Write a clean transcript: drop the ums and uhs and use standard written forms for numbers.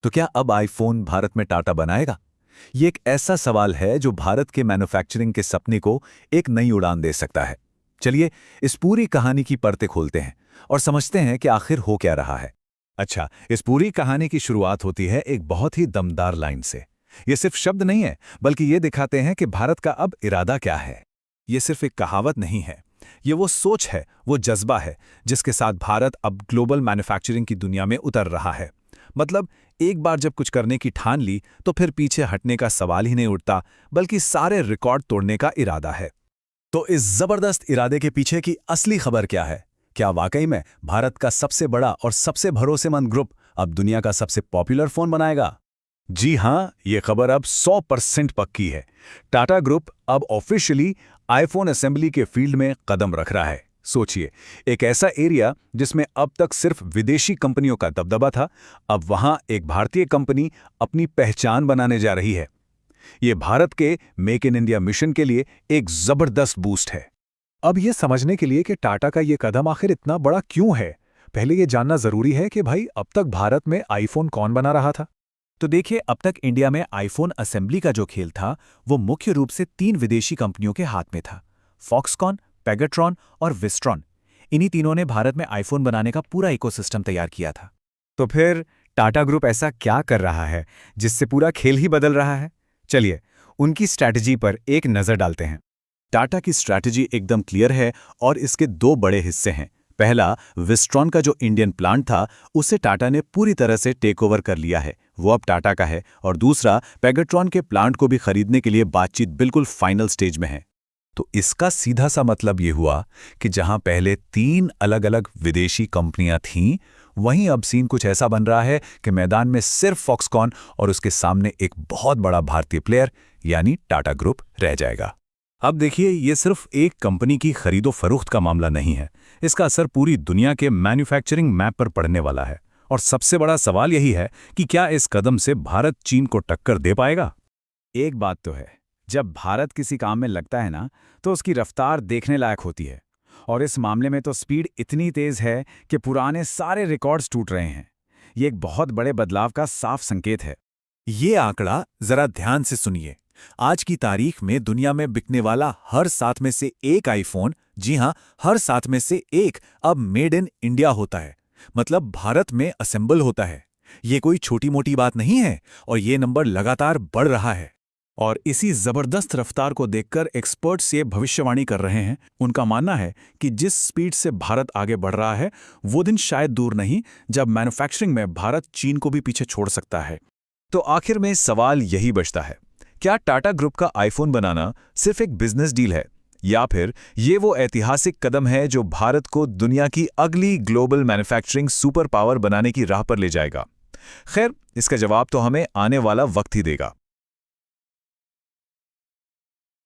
तो क्या अब आईफोन भारत में टाटा बनाएगा? ये एक ऐसा सवाल है जो भारत के मैन्युफैक्चरिंग के सपने को एक नई उड़ान दे सकता है। चलिए, इस पूरी कहानी की परतें खोलते हैं और समझते हैं कि आखिर हो क्या रहा है। अच्छा, इस पूरी कहानी की शुरुआत होती है एक बहुत ही दमदार लाइन से। ये सिर्फ शब्द नहीं है, बल्कि ये दिखाते हैं कि भारत का अब इरादा क्या है। ये सिर्फ एक कहावत नहीं है, ये वो सोच है, वो जज्बा है, जिसके साथ भारत अब ग्लोबल मैन्युफैक्चरिंग की दुनिया में उतर रहा है। मतलब, एक बार जब कुछ करने की ठान ली तो फिर पीछे हटने का सवाल ही नहीं उठता, बल्कि सारे रिकॉर्ड तोड़ने का इरादा है। तो इस जबरदस्त इरादे के पीछे की असली खबर क्या है? क्या वाकई में भारत का सबसे बड़ा और सबसे भरोसेमंद ग्रुप अब दुनिया का सबसे पॉपुलर फोन बनाएगा? जी हां, ये खबर अब 100% पक्की है। टाटा ग्रुप अब ऑफिशियली आईफोन असेंबली के फील्ड में कदम रख रहा है। सोचिए, एक ऐसा एरिया जिसमें अब तक सिर्फ विदेशी कंपनियों का दबदबा था, अब वहां एक भारतीय कंपनी अपनी पहचान बनाने जा रही है। ये भारत के मेक इन इंडिया मिशन के लिए एक जबरदस्त बूस्ट है। अब ये समझने के लिए कि टाटा का ये कदम आखिर इतना बड़ा क्यों है, पहले ये जानना जरूरी है कि भाई अब तक भारत में आईफोन कौन बना रहा था। तो देखिए, अब तक इंडिया में आईफोन असेंबली का जो खेल था वो मुख्य रूप से 3 विदेशी कंपनियों के हाथ में था: फॉक्सकॉन, पेगाट्रॉन और विस्ट्रॉन। इन्हीं तीनों ने भारत में आईफोन बनाने का पूरा इकोसिस्टम तैयार किया था। तो फिर टाटा ग्रुप ऐसा क्या कर रहा है जिससे पूरा खेल ही बदल रहा है? चलिए, उनकी स्ट्रैटेजी पर एक नजर डालते हैं। टाटा की स्ट्रैटेजी एकदम क्लियर है और इसके 2 बड़े हिस्से हैं। पहला, विस्ट्रॉन का जो इंडियन प्लांट था उसे टाटा ने पूरी तरह से टेक ओवर कर लिया है, वो अब टाटा का है। और दूसरा, पेगाट्रॉन के प्लांट को भी खरीदने के लिए बातचीत बिल्कुल फाइनल स्टेज में है। तो इसका सीधा सा मतलब ये हुआ कि जहां पहले 3 अलग अलग विदेशी कंपनियां थीं, वहीं अब सीन कुछ ऐसा बन रहा है कि मैदान में सिर्फ फॉक्सकॉन और उसके सामने एक बहुत बड़ा भारतीय प्लेयर यानी टाटा ग्रुप रह जाएगा। अब देखिए, ये सिर्फ एक कंपनी की खरीदो फरोख्त का मामला नहीं है, इसका असर पूरी दुनिया के मैन्युफैक्चरिंग मैप पर पड़ने वाला है। और सबसे बड़ा सवाल यही है कि क्या इस कदम से भारत चीन को टक्कर दे पाएगा? एक बात तो है, जब भारत किसी काम में लगता है ना, तो उसकी रफ्तार देखने लायक होती है। और इस मामले में तो स्पीड इतनी तेज है कि पुराने सारे रिकॉर्ड्स टूट रहे हैं। ये एक बहुत बड़े बदलाव का साफ संकेत है। ये आंकड़ा जरा ध्यान से सुनिए। आज की तारीख में दुनिया में बिकने वाला हर 7 में से एक आईफोन, जी हां, हर 7 में से एक अब मेड इन इंडिया होता है। मतलब भारत में असेंबल होता है। ये कोई छोटी मोटी बात नहीं है और ये नंबर लगातार बढ़ रहा है। और इसी जबरदस्त रफ्तार को देखकर एक्सपर्ट्स ये भविष्यवाणी कर रहे हैं। उनका मानना है कि जिस स्पीड से भारत आगे बढ़ रहा है, वो दिन शायद दूर नहीं जब मैन्युफैक्चरिंग में भारत चीन को भी पीछे छोड़ सकता है। तो आखिर में सवाल यही बचता है, क्या टाटा ग्रुप का आईफोन बनाना सिर्फ एक बिजनेस डील है, या फिर ये वो ऐतिहासिक कदम है जो भारत को दुनिया की अगली ग्लोबल मैन्युफैक्चरिंग सुपर पावर बनाने की राह पर ले जाएगा? खैर, इसका जवाब तो हमें आने वाला वक्त ही देगा।